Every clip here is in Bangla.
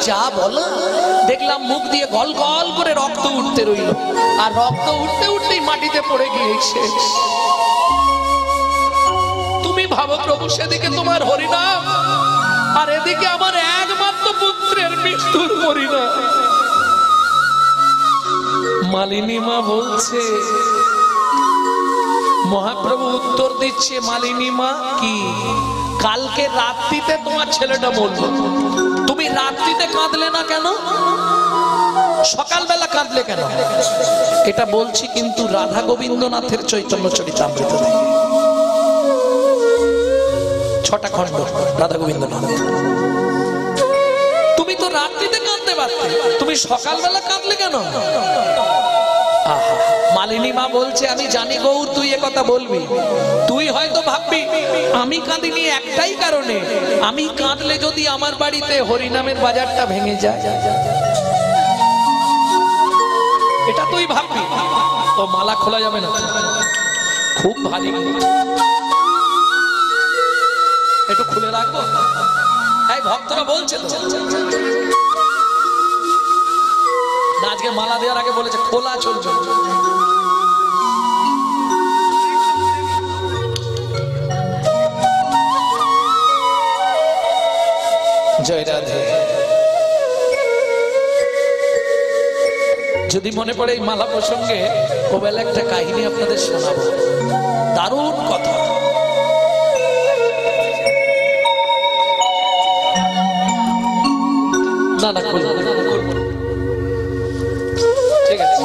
যা বলো। দেখলাম মুখ দিয়ে গল গল করে রক্ত উঠতে রইল, আর রক্ত উঠতে উঠতেই মাটিতে পড়ে গিয়েছে। তুমি ভাবো প্রভু, সেদিকে তোমার হরিনাম, আর এদিকে আমার একমাত্র পুত্রের মৃত্যুর পরিণাম। মালিনী মা বলছে, মহাপ্রভু উত্তর দিচ্ছে, মালিনী মা কি, কালকে রাত্রিতে তোমার ছেলেটা বলল, তুমি রাত্রিতে কাঁদলে না কেন, সকালবেলা কাঁদলে কেন? এটা বলছি কিন্তু রাধা গোবিন্দনাথের চৈতন্য চরিতামৃত থেকে, 6টা খণ্ড রাধা গোবিন্দনাথ। তুমি তো রাত্রিতে কাঁদতে পারতে, তুমি সকালবেলা কাঁদলে কেন? মালিনী মা বলছে, আমি জানি গৌর তুই এ কথা বলবি, তুই হয়তো ভাববি আমি কাঁদিনি একটাই কারণে, আমি কাঁদলে যদি আমার বাড়িতে হরিনামের বাজারটা ভেঙে যায়, এটা তুই ভাববি। ও মালা খোলা যাবে না, খুব ভারী, একটু খুলে রাখবো। এই ভক্তরা বলছে তো, আজকে মালা দেওয়ার আগে বলেছে খোলা চলছে। জয় রাধে। যদি মনে পড়ে এই মালা প্রসঙ্গে ওবেলা একটা কাহিনী আপনাদের শোনাবো, দারুণ কথা। না না ঠিক আছে,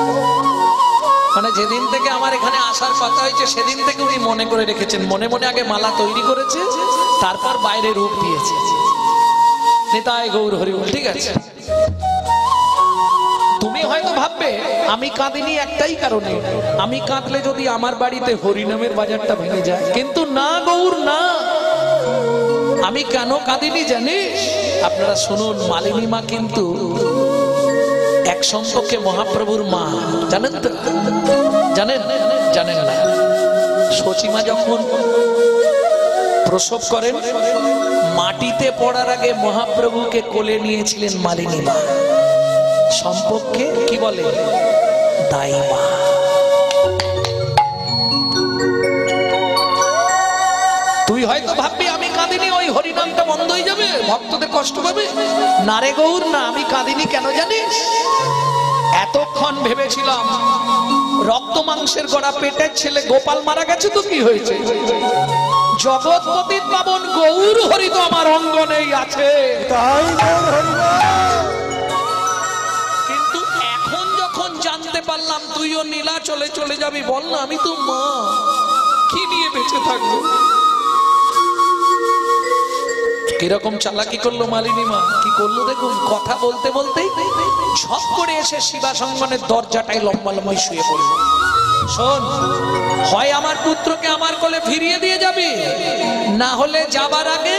মানে যেদিন থেকে আমার এখানে আসার কথা হয়েছে সেদিন থেকে উনি মনে করে রেখেছেন, মনে মনে আগে মালা তৈরি করেছে, তারপর বাইরে রূপ দিয়েছে। নিতাই গৌর হরি বল। ঠিক আছে, তুমি হয়তো ভাববে আমি কাঁদিনি একটাই কারণে, আমি কাঁদলে যদি আমার বাড়িতে হরিনামের বাজারটা ভেঙে যায়, কিন্তু না গৌর না, আমি কেন কাঁদিনি জানিস? আপনারা শুনুন, মালিনী মা কিন্তু এক সম্পর্কে মহাপ্রভুর মা, জানেন তো? জানেন? জানেন না? সচিমা যখন প্রসব করেন, মাটিতে পড়ার আগে মহাপ্রভুকে কোলে নিয়েছিলেন মালিনী মা, সম্পর্কে কি বলে, দাই মা। তুই হয়তো ভাববি আমি কাঁদিনি, ওই হরিনামটা বন্ধ হয়ে যাবে, ভক্তদের কষ্ট পাবে। না রে গৌর না, আমি কাঁদিনি কেন জানিস? এতক্ষণ ভেবেছিলাম রক্ত মাংসের গড়া পেটের ছেলে গোপাল মারা গেছে, তো কি হয়েছে, জগৎপতি পাবন গৌর হরি তো আমার অঙ্গনেই আছে। কিন্তু এখন যখন জানতে পারলাম তুইও নীলা চলে চলে যাবি, বল না আমি তো মা, কি নিয়ে বেঁচে থাকবো? কিরকম চালাকি করলো মালিনী মা, কি করলো দেখুন। কথা বলতে বলতেই ঝপ করে এসে শিবাসঙ্গনের দরজাটায় লম্বা লম্বাই শুয়ে পড়ল। শোন, হয় আমার পুত্রকে আমার কোলে ফিরিয়ে দিয়ে যাবি, না হলে যাবার আগে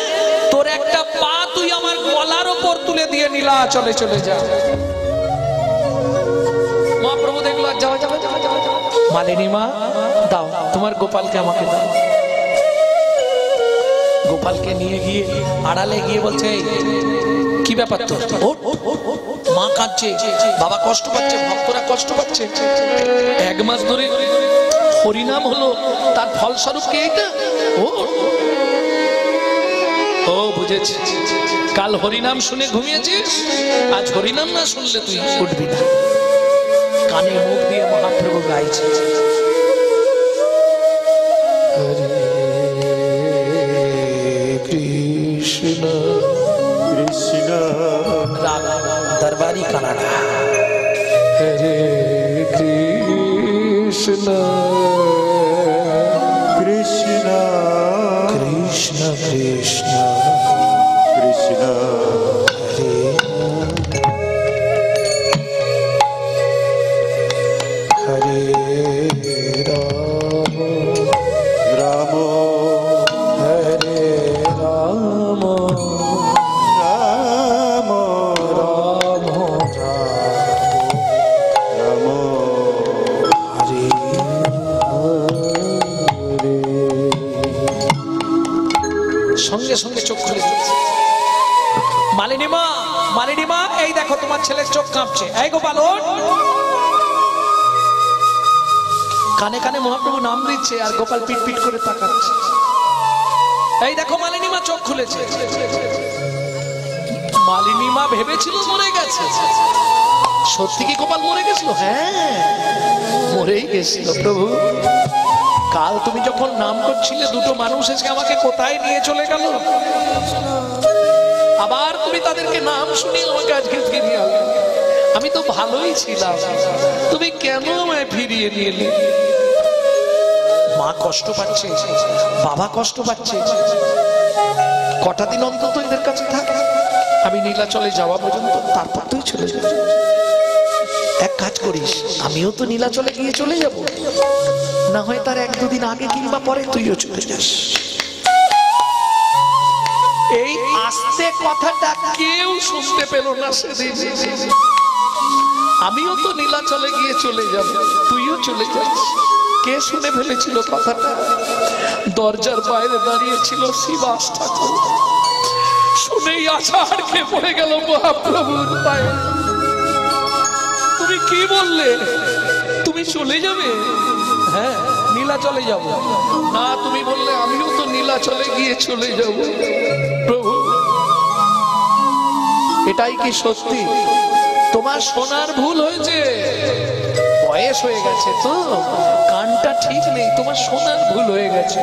তোর একটা পা তুই আমার গলার ওপর তুলে দিয়ে নীলা চলে চলে যা। মহাপ্রভু দেখলো, যাও যাও যাও যাও। মালিনী মা, দাও তোমার গোপালকে আমাকে দাও। গোপালকে নিয়ে গিয়ে আড়ালে গিয়ে বলছে, কি ব্যাপার তোর? মা কাঁদছে, বাবা কষ্ট পাচ্ছে, ভক্তরা কষ্ট পাচ্ছে, 1 মাস ধরে হরিনাম হলো, তার ফলস্বরূপ কি এইটা? ও বুঝেছি, কাল হরিনাম শুনে ঘুমিয়েছিস, আজ হরিনাম না শুনলে তুই উঠবি না। কানে মুখ দিয়ে মহাপ্রভু গাইছে, কৃষ্ণ কৃষ্ণ দরবারি কানাডা, হরে কৃষ্ণ কৃষ্ণ কৃষ্ণ কৃষ্ণ কৃষ্ণ হরে হরে রাম রাম হরে রাম রাম রাম রাম হরে হরে। সঙ্গে সঙ্গে চোখ খুলে দিচ্ছে। মালিনী মা মালিনী মা, এই দেখো তোমার ছেলের চোখ কাঁপছে। এই গোপাল ওঠ। কানে কানে মহাপ্রভু নাম দিচ্ছে আর গোপাল পিট পিট করে তাকাচ্ছে। এই দেখো মালিনী মা চোখ খুলেছে। মালিনী মা ভেবেছিল মরে গেছে। সত্যি কি গোপাল মরে গেছিল? হ্যাঁ, মরেই গেছিল। প্রভু, কাল তুমি যখন নাম করছিলে দুটো মানুষ এসে আমাকে কোথায় নিয়ে চলে গেল, আবার তুমি তাদেরকে নাম শুনিয়ে আমাকে আজকে ফিরিয়ে আনলে। আমি তো ভালোই ছিলাম, তুমি কেন আমায় ফিরিয়ে নিয়ে এলে? মা কষ্ট পাচ্ছে, বাবা কষ্ট পাচ্ছে, কটা দিন অন্তত এদের কাছে থাক। আমি নীলাচলে যাওয়া পর্যন্ত, তারপর তুই চলে যাবি। এক কাজ করিস, আমিও তো নীলাচলে গিয়ে চলে যাব, না হয় তার এক দুদিন আগে কিংবা পরে তুইও চলে যাস। এই আস্তে কথাটা কেউ শুনতে পেল না সেদিন। আমিও তো নীলাচলে গিয়ে চলে যাব, তুইও চলে যাস। কে শুনে ফেলেছিল কথাটা? দরজার বাইরে দাঁড়িয়েছিল শিবাস ঠাকুর। শুনেই আছাড় খেয়ে পড়ে গেল মহাপ্রভুর পায়ে। তুমি কি বললে? তুমি চলে যাবে? হ্যাঁ, নীলাচলে যাব। না, তুমি বললে আমিও তো নীলাচলে গিয়ে চলে যাব। প্রভু, এটাই কি সত্যি? তোমার শোনার ভুল হয়েছে, বয়স হয়ে গেছে তো, কানটা ঠিক নেই, তোমার শোনার ভুল হয়ে গেছে।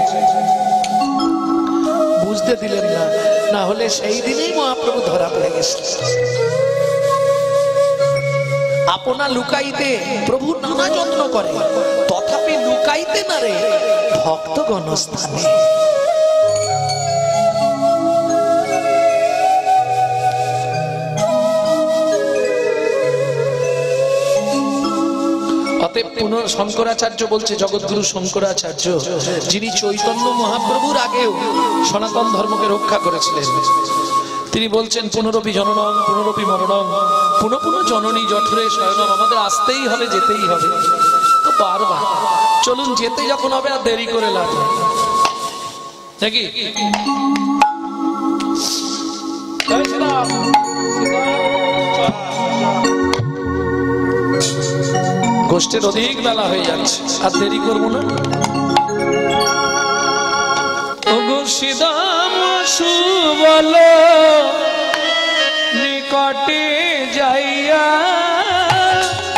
বুঝতে দিলেন না, না হলে সেই দিনেই মহাপ্রভু ধরা পড়ে গেছে। আপনা লুকাইতে প্রভু নানা যত্ন করে, তথাপি লুকাইতে না রে ভক্তগণ স্থানে। শঙ্করাচার্য বলছে, জগৎগুরু শঙ্করাচার্য, যিনি চৈতন্য মহাপ্রভুর আগেও সনাতন ধর্মকে রক্ষা করেছিলেন, তিনি বলছেন, পুনরপি জননং পুনরপি মরণং পুনঃ পুনঃ জননী জঠরে শয়নম। আমাদের আসতেই হবে, যেতেই হবে, তো বারবার। চলুন, যেতে যখন হবে আর দেরি করে লাভ নাকি? গোষ্ঠীর অধিক বেলা হয়ে যাচ্ছে, আর দেরি করবো না। শ্রীদাম সুবল নিকটে যাইয়া,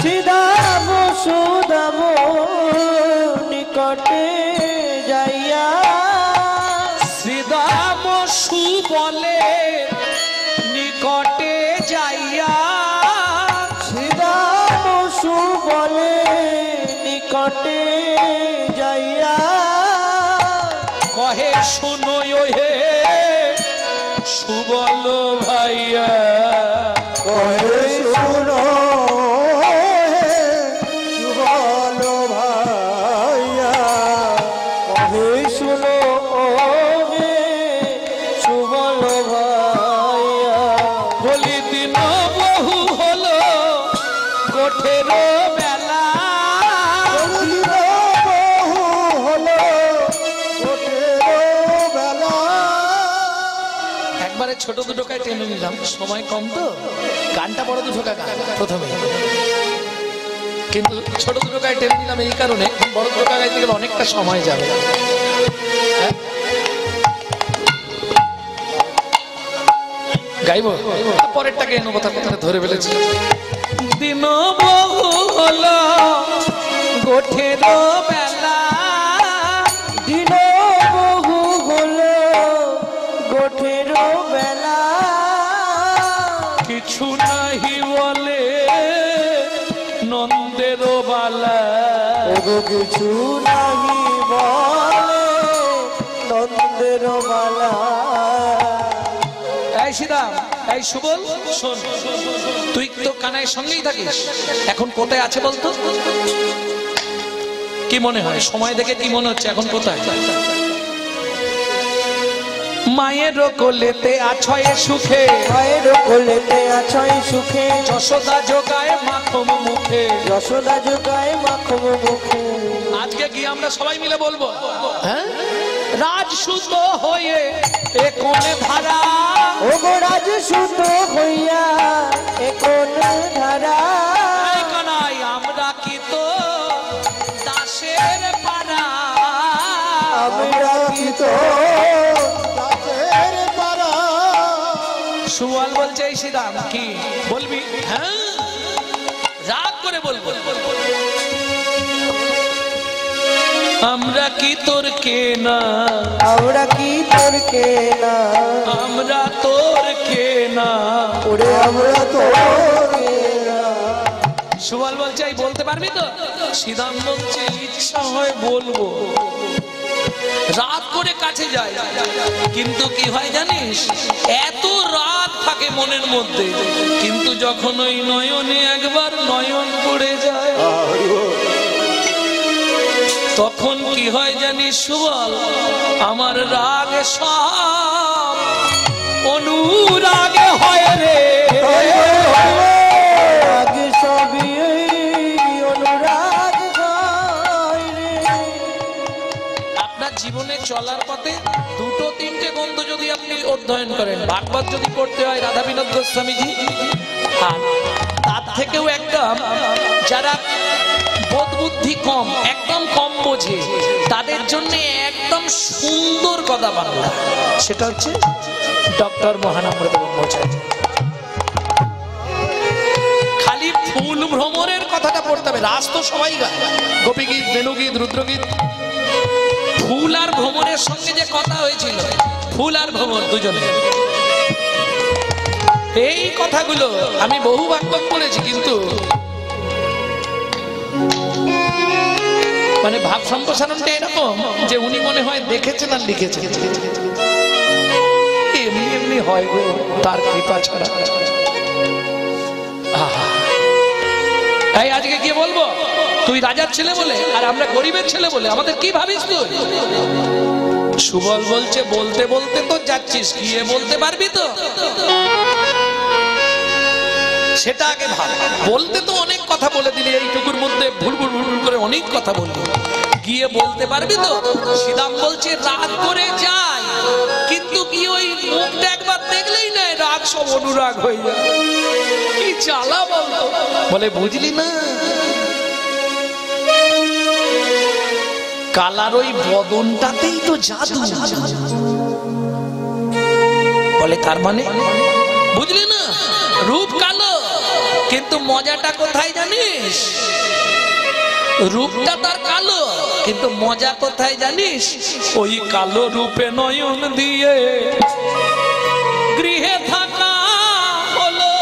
শ্রীদাম সুদাম নিকটে যাইয়া, শ্রীদাম সুবলে নিকটে যাইয়া, শ্রীদাম সুবলে নিকটে যাইয়া, কহে শুনো হে সুবল ভাইয়া, কহে শুনো সুবল ভাইয়া, কহে শুনো হে সুবল ভাইয়া। বলি দিন বহু হলো গোঠের বেলা, একবারে ছোট দুটোকায় টেনে নিলাম, সময় কম তো, গানটা বড় দুটোকা গান প্রথমে, কিন্তু ছোট দুটোকায় টেনে নিলাম এই কারণে, বড় দুটোকা গাইতে গেলে অনেকটা সময় যাবে। গাইবো পরেরটাকে এনো, কথা কথা ধরে ফেলেছি। দিন বহু হলো গোঠের বেলা, দিন বহু হলো গোঠের বেলা, কিছু নাহি বলে নন্দের বালা, ওগো কিছু নাহি বলে নন্দের বালা। এই সীতাম, এই সুবল, শোন, তুই তো কানাইয়ের সঙ্গেই থাকিস, এখন কোথায় আছে বলতো? কি মনে হয়, সময় দেখে কি মনে হচ্ছে এখন কোথায়? মায়ের কোলেতে আছয় সুখে, মায়ের কোলেতে আছয় সুখে, যশোদা যোগায় মাখম মুখে, যশোদা যোগায় মাখম মুখে। আজকে কি আমরা সবাই মিলে বলবো? হ্যাঁ, রাজসুত হয়ে এ কোণে ধারা। ও গো রাজসুত হইয়া এ কোন ধারা। এই কানাই আমরা কি তো দাসের পাড়া। আমরা কি তো দাসের পাড়া। সুবল বলছে এই শ্রীরাম কি বলবি? হ্যাঁ রাগ করে বলবো। আমরা কি তোর কেনা, আমরা কি তোর কেনা, আমরা তোর কেনা। ওরে আমরা তোর কেনা। সুবল বলছে এই বলতে পারবি তো? শ্রীরাম বলছে ইচ্ছা হয় বলবো। রাত করে কাছে যায়, কিন্তু কি হয় জানিস, এত রাত থাকে মনের মধ্যে, কিন্তু যখন ওই নয়নে একবার নয়ন পড়ে যায় তখন কি হয় জানিস সুবল, আমার রাগ সব অনুরাগে হয় রে। রাগ সবই অনুরাগ হয় রে। আপনার জীবনে চলার পথে দুটো তিনটে গ্রন্থ যদি আপনি অধ্যয়ন করেন, ভাগবত যদি পড়তে হয় রাধা বিনোদ গোস্বামীজি, আর তার থেকেও একদম যারা বোধ বুদ্ধি কম, একদম কম বোঝে, তাদের জন্য একদম সুন্দর কথা বাংলা, সেটা হচ্ছে ডক্টর মহানম্রত ব্রহ্মচারী। খালি ফুল ভ্রমরের কথাটা পড়তে হবে, রাস তো সবাই গায়, গোপীগীত, বেণুগীত, রুদ্রগীত। ফুল আর ভ্রমরের সঙ্গে যে কথা হয়েছিল, ফুল আর ভ্রমর দুজনে, এই কথাগুলো আমি বহু ভাগবত পড়েছি, কিন্তু মানে ভাব সম্প্রসারণটা এরকম যে উনি মনে হয় দেখেছেন আর লিখেছেন, এমনি এমনি হয় গো তার কৃপা ছাড়া। তাই আজকে গিয়ে বলবো তুই রাজার ছেলে বলে আর আমরা গরিবের ছেলে বলে আমাদের কি ভাবিস তুই? সুবল বলছে বলতে বলতে তো যাচ্ছিস, গিয়ে বলতে পারবি তো? সেটা আগে ভাব। বলতে তো অনেক কথা বলে দিলি, এইটুকুর মধ্যে ভুল ভুল ভুল করে অনেক কথা বললি, গিয়ে বলতে পারবি তো? শ্রীরাম বলছে রাগ করে যায়, কিন্তু কি ওই মুখটা একবার দেখলেই না রাগ সব অনুরাগ হয়ে যায়। কি জ্বালা বলতো, বলে বুঝলি না, কালার ওই বদনটাতেই তো জাদু। বলে তার মানে বুঝলি না, রূপ কালো, কিন্তু মজাটা কোথায় জানিস? রূপটা তার কালো, কিন্তু মজা কোথায় জানিস? ওই কালো রূপে নয়ন দিয়ে গৃহে থাকা হলো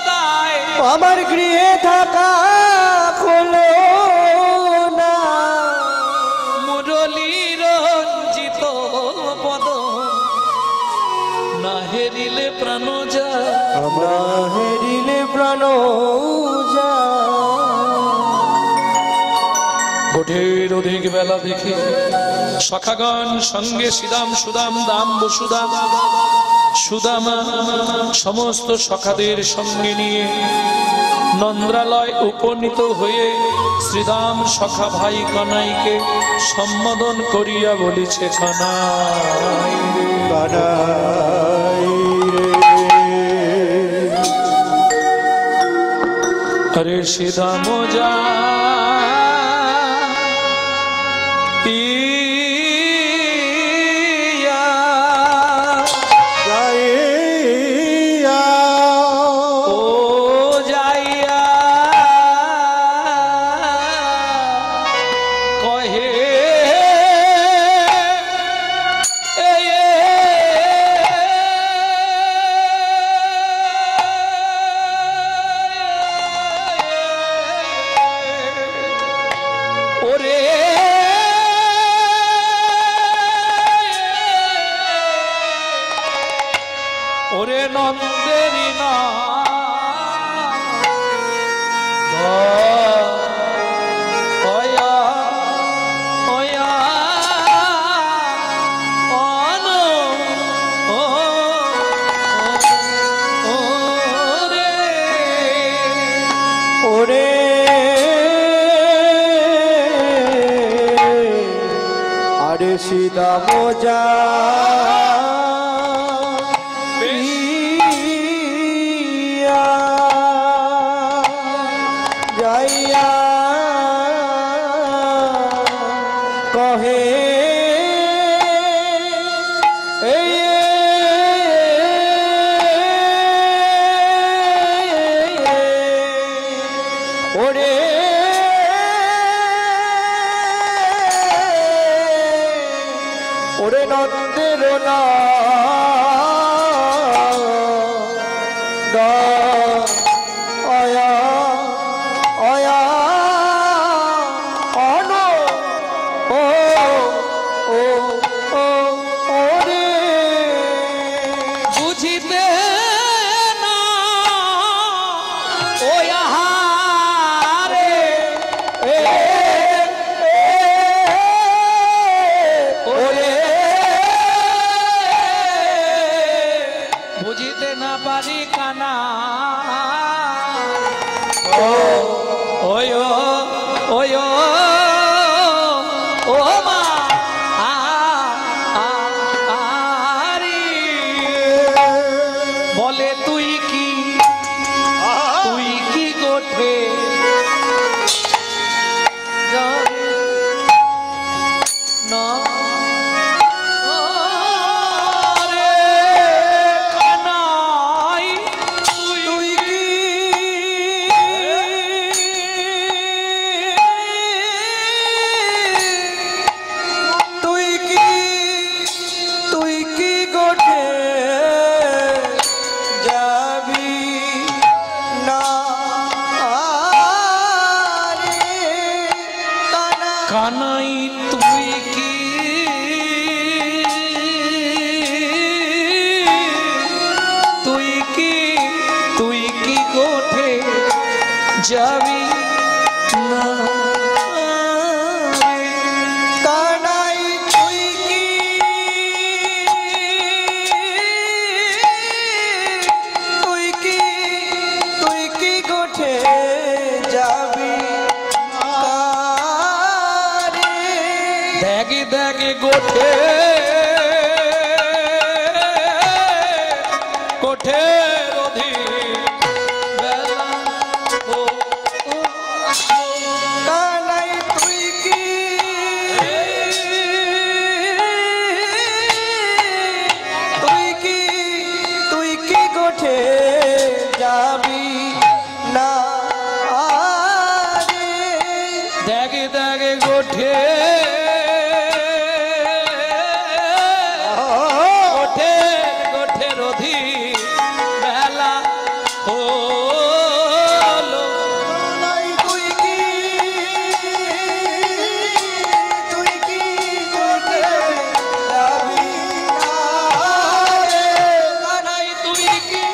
দায়। আমার গৃহে থাকা হলো না, মুরলী রঞ্জিত পদ না হেরিলে প্রাণ যায়। আমরা হেরিলে প্রাণ যায়। ভোটের অধিক বেলা দেখে সখাগণ সঙ্গে শ্রীরাম সুদাম দাম বসুদাম সুদামা সমস্ত সখাদের সঙ্গে নিয়ে নন্দ্রালয় উপনীত হয়ে শ্রীরাম সখা ভাই কানাইকে সম্বোধন করিয়া বলিছে কানাই রে, কানাই রে। আরে শ্রীরাম যা ওরে নন্দেরি না ওরে আরে সীতা মোজা যাইয়া কহে ওরে ওরে নন্দের না অয়া অয়া অন ও ও ও ওরে বুঝিতে না ও আহারে ওরে বুঝিতে না পারি কানা ও ওয় ওয় ও মা আরি বলে তুই কি গোঠে না রে কানাই তুই কি তুই কি তুই কি গোঠে যাবি না রে কানা কানাই তুই কি গোঠে যাবি না রে? কানাই তুই কি তুই কি তুই কি গোঠে যাবি রে দেখি দেখি গোঠে গোঠে রোধি বেলা ও কানাই তুই কি তুই কি তুই কি গোঠে যাবি না রে দেখি দেখি গোঠে গোঠে গোঠে রোধি বেলা হলো কানাই তুই কি গোঠে যাবি না রে কানাই তুই কি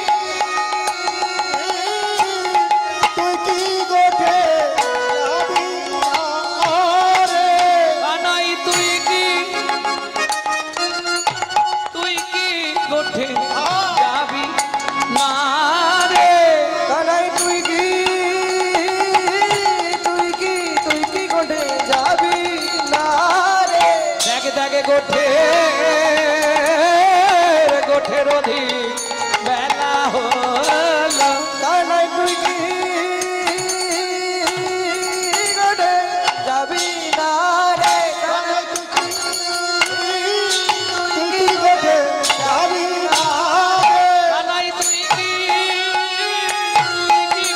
তুই কি গোঠে যাবি না রে কানাই তুই কি গোঠে যাবি না রে? কানাই তুই কি গোঠে যাবি না রে দেখে দেখে গোঠে গোঠে রোধি বেলা হলো কানাই তুই কি গোঠে যাবি না রে কানাই তুই কি গোঠে যাবি না রে কানাই তুই কি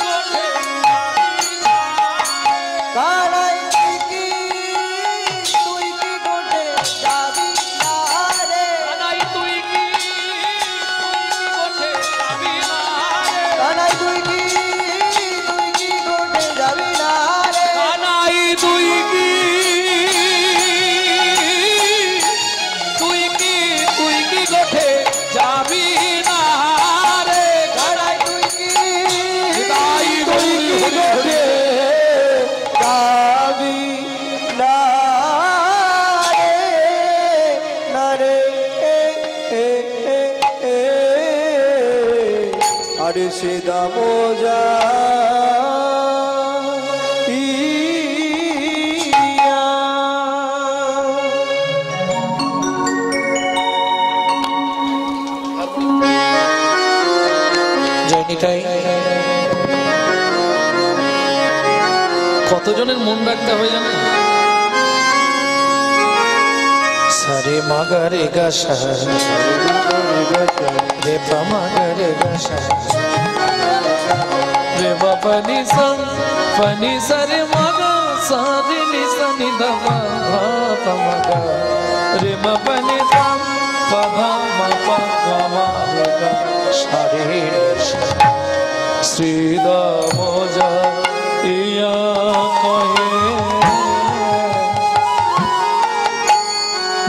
গোঠে কানাই তুই কি গোঠে যাবি না রে কানাই তুই কি গোঠে যাবি না রে? কানাই তুই কি গোঠে যাবি না রে কানাই তুই কি গোঠে যাবি না রে? কানাই তুই কি তাই তুই গোঠে যাবি না রে আরে সীতা মোজা ইয়া নিতাই। কতজনের মন রাখতে হবে জানো? সারে মাগারে গাসা রে পামাগারে গাসা রে বাবা নিসা পানি সারে মাগা সারে নিসা নিদা পামাগা রে বাবা নিসা পাধা মাপা গামা গা সারে শ্রীদা মোজা ইয়া কহে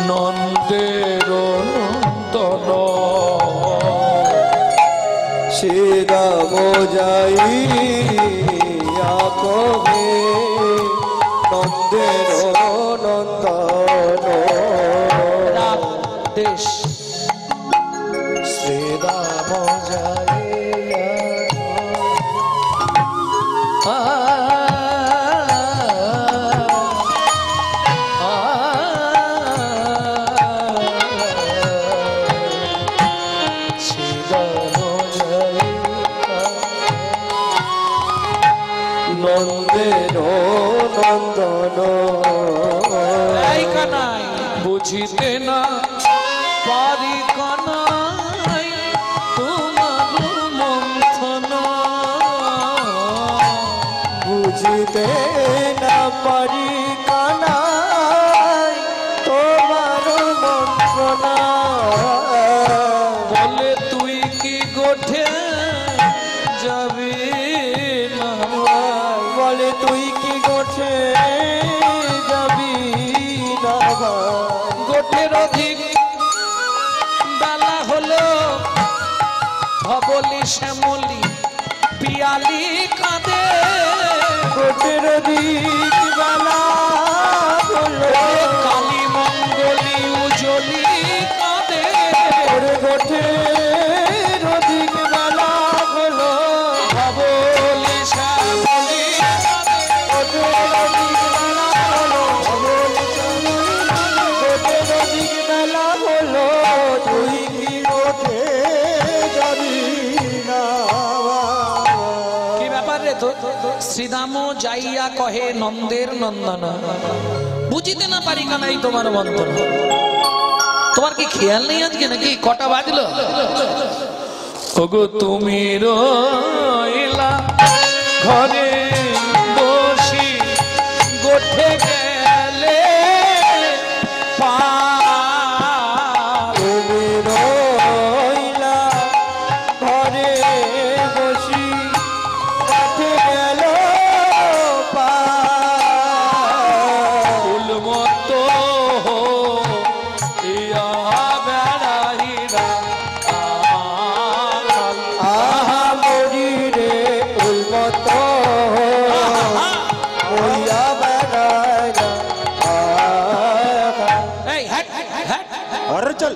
নন্দের নন্দন সীতা বোঝাইয়া কহে নন্দের নন্দন দেশ শ্রীরাম যাইয়া নন্দের নন্দন কানাই বুঝিতে না পারি কানাই তোমার মন্থন বুঝিতে না পারি কানাই তোমার মন্ত্রণা বলে তুই কি গোঠে যাবি না বলে তুই কি গোঠে যাবি না গোঠের অধিক ডালা হলো ভবলি শ্যামলি পিয়ালি কাঁদে গোঠের দিক বেলা হলো কালী মঙ্গলি উজলি কাঁদে ওরে গোঠের দিক বেলা হলো ভবলি শ্যামলি কাঁদে গোঠের দিক বেলা হলো গোঠের দিক বেলা হলো তুই কি গোঠে যাবি না কি ব্যাপার রে তো শ্রীরাম যাইয়া কহে নন্দের নন্দন বুঝিতে না পারি কানাই তোমার মন্থন। তোমার কি খেয়াল নেই আজকে নাকি কটা বাজলো? ওগো তুমি রইলা ঘরে বসি গোঠে গেলে তুমি রইলা ঘরে বসি কাটে গেল ফুল মতো ইয়া বেড়াইরা আহা মরি রে উন্মত মরিয়া বেড়াইলা এই হ্যাট হ্যাট আরে চল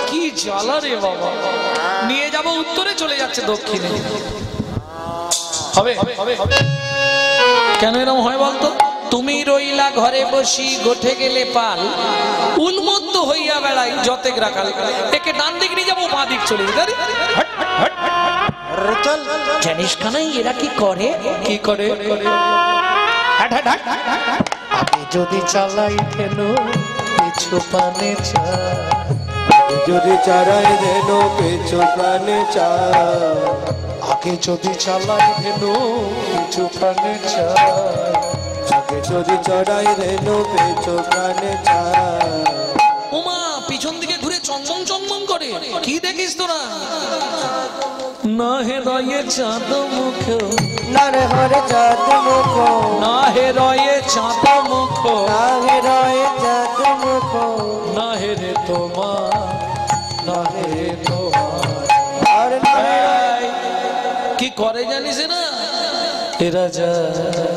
কি জ্বালা রে বাবা। নিয়ে যাব উত্তরে চলে যাচ্ছে দক্ষিণে। হবে কেন এরকম হয় বলতো? তুমি রইলা ঘরে বসি গোঠে গেলে পাল উন্মত্ত হইয়া বেড়াই যতেক রাখাল। একে ডান দিক নিয়ে যাবো বাঁ দিক চলে যেতে। চল জানিস কানাই এরা কি করে? কি করে? হাট হাট হাট আমি যদি চালাই ফেলো কিছু পানে চা যদি চারাই দেন পেছু প্রাণে চা আগে যদি চালাই ফেলো কিছু পানে চা আগে যদি চড়াই দেন পেছু প্রাণে চা ওমা পিছন দিকে ঘুরে চমচম চমচম করে কি দেখিস তোরা? না হে রয়ে চাঁদ মুখ না রে হরে চাঁদ মুখ না হে রয়ে চাঁদ মুখ না হে রয়ে চাঁদ মুখ না হে রে তোমার না হে রে তোমার। আর না হে এই, কি করে জানিস না? এরা যায়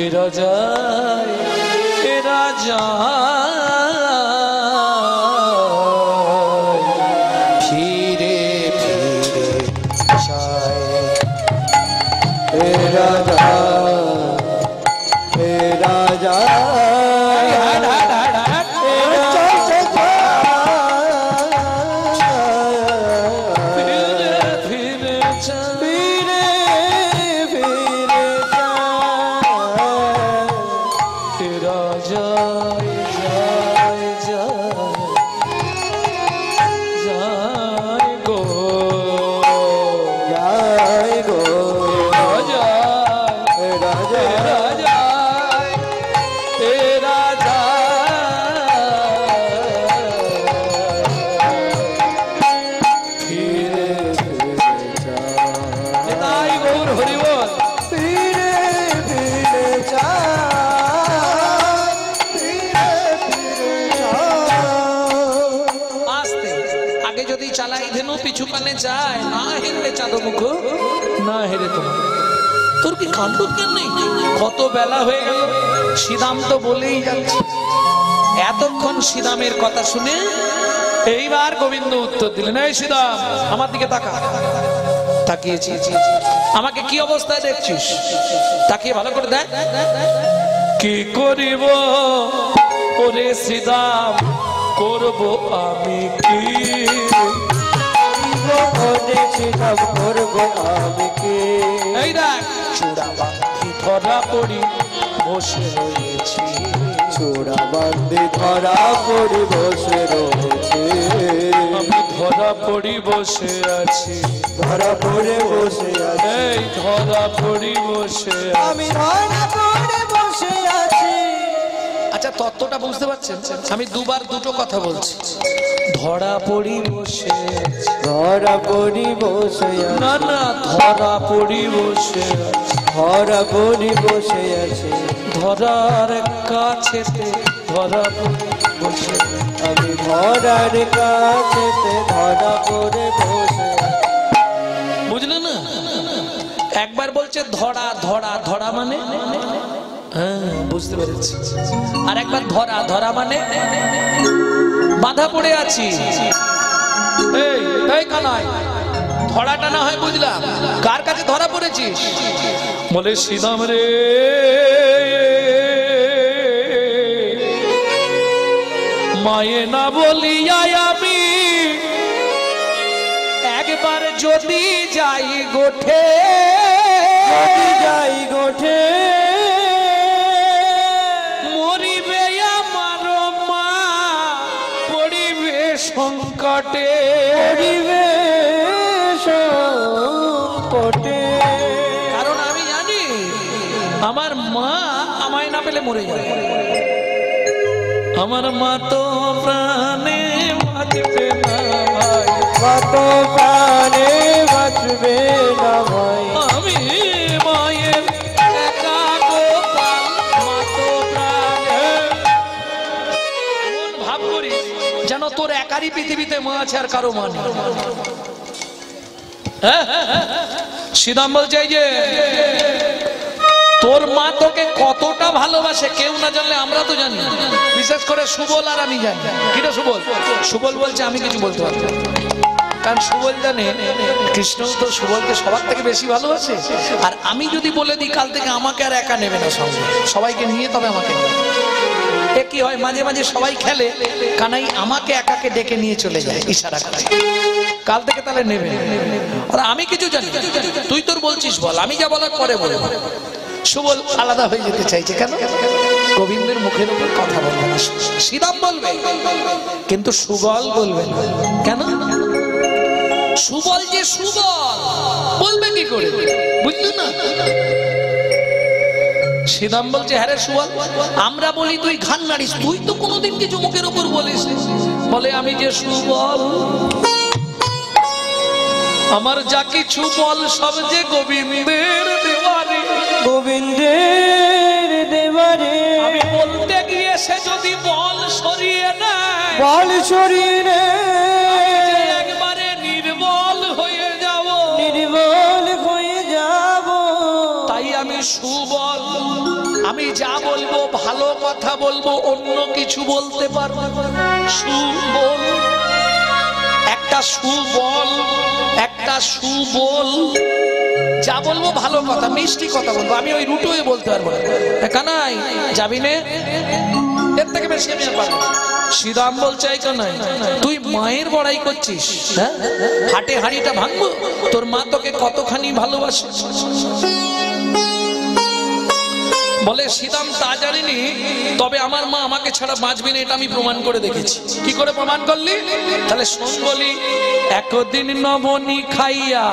এরা যায় এরা যায় ফিরে ফিরে যায় হে রাজা হে রাজা হাট, হাট, হাট, হাট। ফিরে ফিরে পিছু কানে চায় না হেরলে চাঁদ মুখ না হেরে তোমার। তোর কি কাণ্ড কেন নেই? কত বেলা হয়ে গেল, শ্রীরাম তো বলেই যাচ্ছে। এতক্ষণ শ্রীরামের কথা শুনে এইবার গোবিন্দ উত্তর দিলেন, এই শ্রীরাম আমার দিকে তাকা। তাকিয়েছি, আমাকে কি অবস্থায় দেখছিস? তাকিয়ে ভালো করে দেখ। কি করিব ওরে শ্রীরাম, করব আমি কি? এই দেখ চূড়া বাঁধি ধরা পড়ি বসে রয়েছি, চূড়া বাঁধি ধরা পড়ি বসে রয়েছে। আমি ধরা পড়ি বসে আছি, ধরা পড়ে বসে আছি, এই ধরা পড়ি বসে আমি ধরা পড়ে বসে আছি। আচ্ছা তত্ত্বটা বুঝতে পারছেন? আমি দুবার দুটো কথা বলছি। ধরা পড়ি বসে আছি, ধরা পড়ি বসে আছি, না না ধরা পড়ি বসে আছি, ধরা পড়ি বসে আছি। ধরার কাছেতে ধরা পড়ি বসে, আমি ধরার কাছেতে ধরা পড়ে বসে আছি। বুঝলে না? একবার বলছে ধরা ধরা ধরা মানে, হ্যাঁ বুঝতে পেরেছি। আর একবার ধরা ধরা মানে বাধা পড়ে আছি। এই এই কানাই, ধরাটা না হয় বুঝলাম, কার কাছে ধরা পড়েছিস? বলে শ্রীরাম রে, মায়ে না বলিয়া আমি একবার যদি যাই গোঠে, যাই গোঠে মরিবে আমার মা, পড়িবে সংকটে, পড়িবে সংকটে। কারণ আমি জানি আমার মা আমায় না পেলে মরে যাবে। আমার মা তো প্রাণে বাঁচবে না ভাই, কত প্রাণে বাঁচবে না ভাই। আমি মায়ের একা গোপাল, মা তো প্রাণে। এমন ভাব করিস যেন তোর একারই পৃথিবীতে মা আছে আর কারো মা নেই। শ্রীরাম বলছে এই যে তোর মা তোকে কতটা ভালোবাসে কেউ না জানলে আমরা তো জানি, বিশেষ করে সুবল আর আমি জানি। কিটা সুবল? সুবল বলছে আমি কিছু বলতে পারবো না, কারণ সুবল জানে কৃষ্ণ তো সুবলকে সবার থেকে বেশি ভালোবাসে। আর আমি যদি বলে দিই কাল থেকে আমাকে আর একা নেবে না, সঙ্গে সবাইকে নিয়ে তবে আমাকে নেবে। এ কি হয়, মাঝে মাঝে সবাই খেলে, কানাই আমাকে একাকে ডেকে নিয়ে চলে যায় ইশারা করে, কাল থেকে তাহলে নেবে। আর আমি কিছু জানি, তুই তোর বলছিস বল, আমি যা বলার পরে বলবো। সুবল আলাদা হয়ে যেতে চাইছে কেন? গোবিন্দের মুখের উপর কথা বলবে না, শ্রীরাম বলবে কিন্তু সুবল বলবে না। কেন? সুবল যে সুবল বলবে কি করে, বুঝলি না? শ্রীরাম বলছে হ্যাঁ রে সুবল, আমরা বলি তুই ঘান নাড়িস, তুই তো কোনোদিন কিছু মুখের উপর বলিস। বলে আমি যে সুবল, আমার যা কিছু বল সব যে গোবিন্দের দেওয়ারে, গোবিন্দের দেবারে। আমি বলতে গিয়ে সে যদি বল সরিয়ে নেয়, বল শরীরে একবারে নির্বল হয়ে যাব, নির্বল হয়ে যাব। তাই আমি সুবল, আমি যা বলবো ভালো কথা বলবো, অন্য কিছু বলতে পারবো না। সুবল, একটা সুবল, একটা সুবল, যা বলবো ভালো কথা মিষ্টি কথা বলবো, আমি ওই রুটোয় বলতে পারবো না। কানাই যাবি নে, এর থেকে বেশি আমি আর পারবো না। শ্রীরাম বলছে এই কানাই তুই মায়ের বড়াই করছিস, হ্যাঁ হাটে হাড়িটা ভাঙবো, তোর মা তোকে কতখানি ভালোবাসে। বলে শ্রীরাম তা জানিনি, তবে আমার মা আমাকে ছাড়া বাঁচবে না, এটা আমি প্রমাণ করে দেখেছি। কি করে প্রমাণ করলি? তাহলে শোন বলি। একদিন নবনী খাইয়া